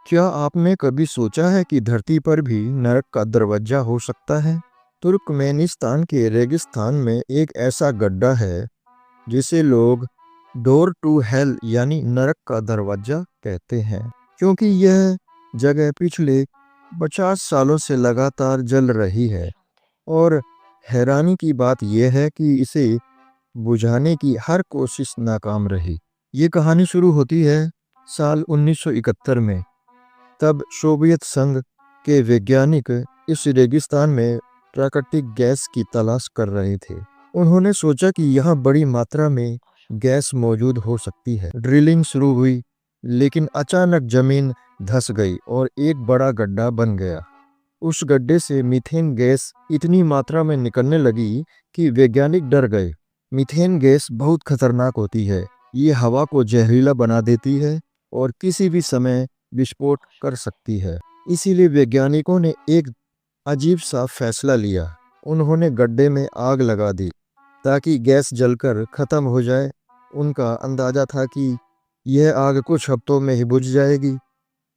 क्या आपने कभी सोचा है कि धरती पर भी नरक का दरवाजा हो सकता है? तुर्कमेनिस्तान के रेगिस्तान में एक ऐसा गड्ढा है जिसे लोग डोर टू हेल यानी नरक का दरवाजा कहते हैं, क्योंकि यह जगह पिछले 50 सालों से लगातार जल रही है। और हैरानी की बात यह है कि इसे बुझाने की हर कोशिश नाकाम रही। ये कहानी शुरू होती है साल 1971 में। तब सोवियत संघ के वैज्ञानिक इस रेगिस्तान में प्राकृतिक गैस की तलाश कर रहे थे। उन्होंने सोचा कि यहाँ बड़ी मात्रा में गैस मौजूद हो सकती है। ड्रिलिंग शुरू हुई, लेकिन अचानक जमीन धंस गई और एक बड़ा गड्ढा बन गया। उस गड्ढे से मीथेन गैस इतनी मात्रा में निकलने लगी कि वैज्ञानिक डर गए। मीथेन गैस बहुत खतरनाक होती है। ये हवा को जहरीला बना देती है और किसी भी समय विस्फोट कर सकती है। इसीलिए वैज्ञानिकों ने एक अजीब सा फैसला लिया। उन्होंने गड्ढे में आग लगा दी ताकि गैस जलकर खत्म हो जाए। उनका अंदाजा था कि यह आग कुछ हफ्तों में ही बुझ जाएगी,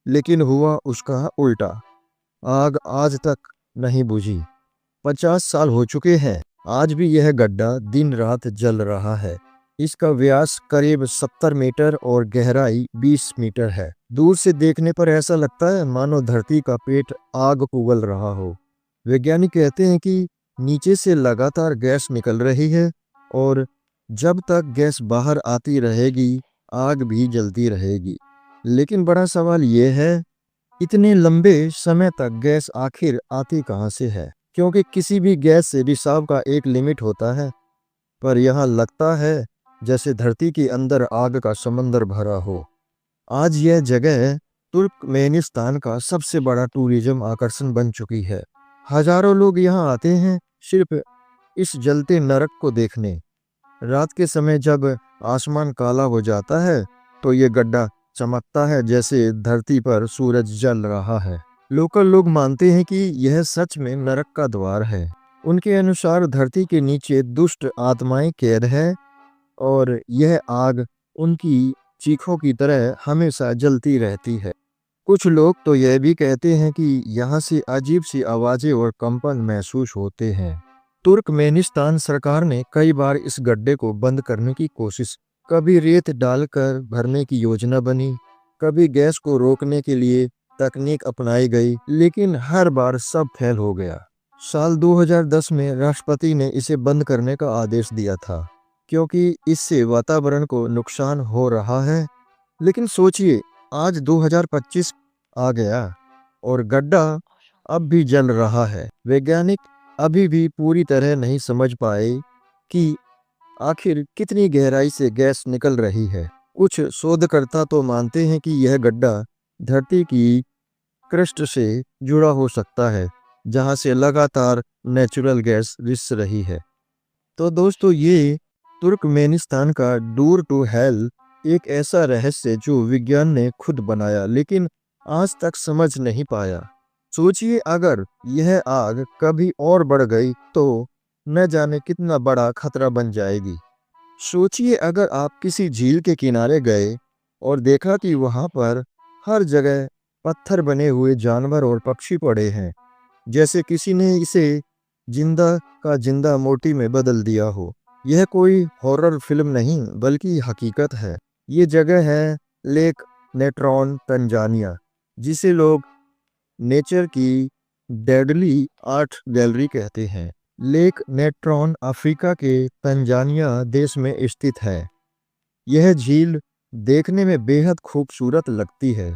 लेकिन हुआ उसका उल्टा। आग आज तक नहीं बुझी। 50 साल हो चुके हैं, आज भी यह गड्ढा दिन रात जल रहा है। इसका व्यास करीब 70 मीटर और गहराई 20 मीटर है। दूर से देखने पर ऐसा लगता है मानो धरती का पेट आग उगल रहा हो। वैज्ञानिक कहते हैं कि नीचे से लगातार गैस निकल रही है और जब तक गैस बाहर आती रहेगी, आग भी जलती रहेगी। लेकिन बड़ा सवाल यह है, इतने लंबे समय तक गैस आखिर आती कहां से है? क्योंकि किसी भी गैस से रिसाव का एक लिमिट होता है, पर यहाँ लगता है जैसे धरती के अंदर आग का समंदर भरा हो। आज यह जगह तुर्कमेनिस्तान का सबसे बड़ा टूरिज्म आकर्षण बन चुकी है। हजारों लोग यहाँ आते हैं सिर्फ इस जलते नरक को देखने। रात के समय जब आसमान काला हो जाता है तो ये गड्ढा चमकता है जैसे धरती पर सूरज जल रहा है। लोकल लोग मानते हैं कि यह सच में नरक का द्वार है। उनके अनुसार धरती के नीचे दुष्ट आत्माएं कैद है और यह आग उनकी चीखों की तरह हमेशा जलती रहती है। कुछ लोग तो यह भी कहते हैं कि यहाँ से अजीब सी आवाजें और कंपन महसूस होते हैं। तुर्कमेनिस्तान सरकार ने कई बार इस गड्ढे को बंद करने की कोशिश, कभी रेत डालकर भरने की योजना बनी, कभी गैस को रोकने के लिए तकनीक अपनाई गई, लेकिन हर बार सब फेल हो गया। साल 2010 में राष्ट्रपति ने इसे बंद करने का आदेश दिया था, क्योंकि इससे वातावरण को नुकसान हो रहा है। लेकिन सोचिए, आज 2025 आ गया और गड्ढा अब भी जल रहा है। वैज्ञानिक अभी भी पूरी तरह नहीं समझ पाए कि आखिर कितनी गहराई से गैस निकल रही है। कुछ शोधकर्ता तो मानते हैं कि यह गड्ढा धरती की क्रस्ट से जुड़ा हो सकता है, जहां से लगातार नेचुरल गैस रिस रही है। तो दोस्तों, ये तुर्कमेनिस्तान का डोर टू हेल एक ऐसा रहस्य जो विज्ञान ने खुद बनाया, लेकिन आज तक समझ नहीं पाया। सोचिए, अगर यह आग कभी और बढ़ गई तो न जाने कितना बड़ा खतरा बन जाएगी। सोचिए, अगर आप किसी झील के किनारे गए और देखा कि वहां पर हर जगह पत्थर बने हुए जानवर और पक्षी पड़े हैं, जैसे किसी ने इसे जिंदा का जिंदा मोटी में बदल दिया हो। यह कोई हॉरर फिल्म नहीं, बल्कि हकीकत है। ये जगह है लेक नेट्रॉन, तंजानिया, जिसे लोग नेचर की डेडली आर्ट गैलरी कहते हैं। लेक नेट्रॉन अफ्रीका के तंजानिया देश में स्थित है। यह झील देखने में बेहद खूबसूरत लगती है।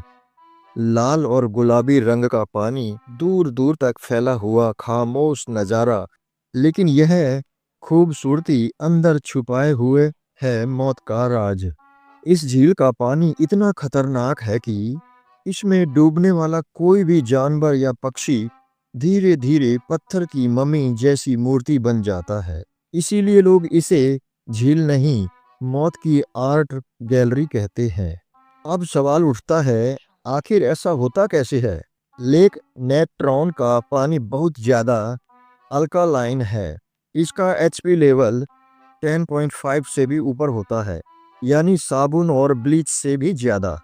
लाल और गुलाबी रंग का पानी, दूर दूर तक फैला हुआ खामोश नजारा, लेकिन यह खूबसूरती अंदर छुपाए हुए है मौत का राज। इस झील का पानी इतना खतरनाक है कि इसमें डूबने वाला कोई भी जानवर या पक्षी धीरे धीरे पत्थर की मम्मी जैसी मूर्ति बन जाता है। इसीलिए लोग इसे झील नहीं, मौत की आर्ट गैलरी कहते हैं। अब सवाल उठता है, आखिर ऐसा होता कैसे है? लेक नेट्रॉन का पानी बहुत ज्यादा अल्कालाइन है। इसका एचपी लेवल 10.5 से भी ऊपर होता है, यानी साबुन और ब्लीच से भी ज्यादा।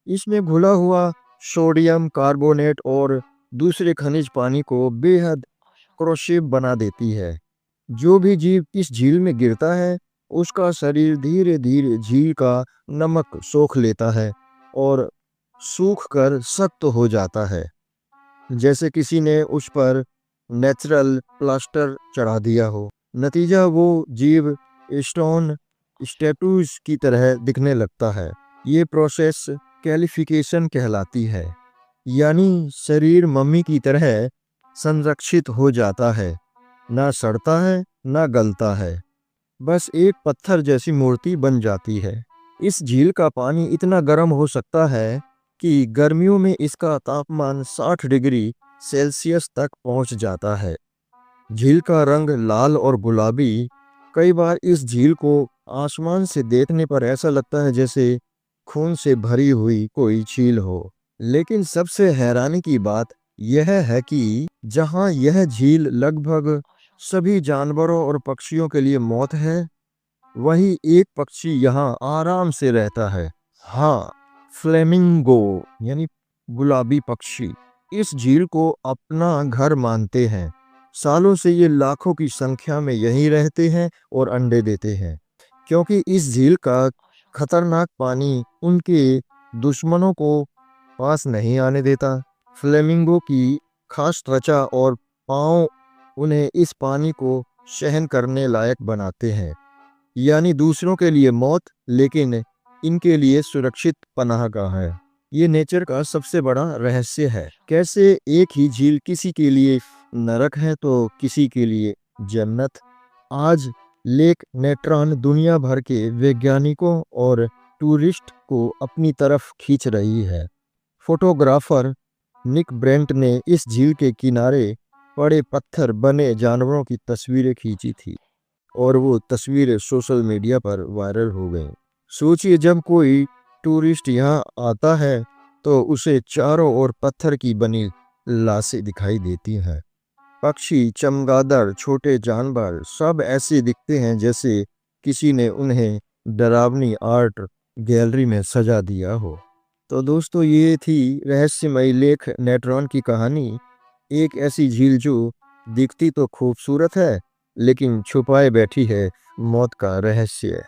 इसमें घुला हुआ सोडियम कार्बोनेट और दूसरे खनिज पानी को बेहद क्रोशिव बना देती है। जो भी जीव इस झील में गिरता है उसका शरीर धीरे धीरे झील का नमक सोख लेता है और सूख कर सख्त हो जाता है, जैसे किसी ने उस पर नेचुरल प्लास्टर चढ़ा दिया हो। नतीजा वो जीव स्टोन स्टैटूज की तरह दिखने लगता है। ये प्रोसेस कैलिफिकेशन कहलाती है, यानी शरीर मम्मी की तरह संरक्षित हो जाता है, ना सड़ता है ना गलता है, बस एक पत्थर जैसी मूर्ति बन जाती है। इस झील का पानी इतना गर्म हो सकता है कि गर्मियों में इसका तापमान 60 डिग्री सेल्सियस तक पहुंच जाता है। झील का रंग लाल और गुलाबी। कई बार इस झील को आसमान से देखने पर ऐसा लगता है जैसे खून से भरी हुई कोई झील हो। लेकिन सबसे हैरानी की बात यह है कि जहां यह झील लगभग सभी जानवरों और पक्षियों के लिए मौत है, वहीं एक पक्षी यहाँ आराम से रहता है। हाँ, फ्लेमिंगो यानी गुलाबी पक्षी इस झील को अपना घर मानते हैं। सालों से ये लाखों की संख्या में यहीं रहते हैं और अंडे देते हैं, क्योंकि इस झील का खतरनाक पानी उनके दुश्मनों को पास नहीं आने देता। फ्लेमिंगो की खास त्वचा और पाँव उन्हें इस पानी को सहन करने लायक बनाते हैं, यानी दूसरों के लिए मौत लेकिन इनके लिए सुरक्षित पनाहगाह है। ये नेचर का सबसे बड़ा रहस्य है, कैसे एक ही झील किसी के लिए नरक है तो किसी के लिए जन्नत। आज लेक नेट्रॉन दुनिया भर के वैज्ञानिकों और टूरिस्ट को अपनी तरफ खींच रही है। फोटोग्राफर निक ब्रेंट ने इस झील के किनारे पड़े पत्थर बने जानवरों की तस्वीरें खींची थी और वो तस्वीरें सोशल मीडिया पर वायरल हो गईं। सोचिए, जब कोई टूरिस्ट यहाँ आता है तो उसे चारों ओर पत्थर की बनी लाशें दिखाई देती हैं। पक्षी, चमगादड़, छोटे जानवर सब ऐसे दिखते हैं जैसे किसी ने उन्हें डरावनी आर्ट गैलरी में सजा दिया हो। तो दोस्तों, ये थी रहस्यमयी लेक नेट्रॉन की कहानी। एक ऐसी झील जो दिखती तो खूबसूरत है लेकिन छुपाए बैठी है मौत का रहस्य।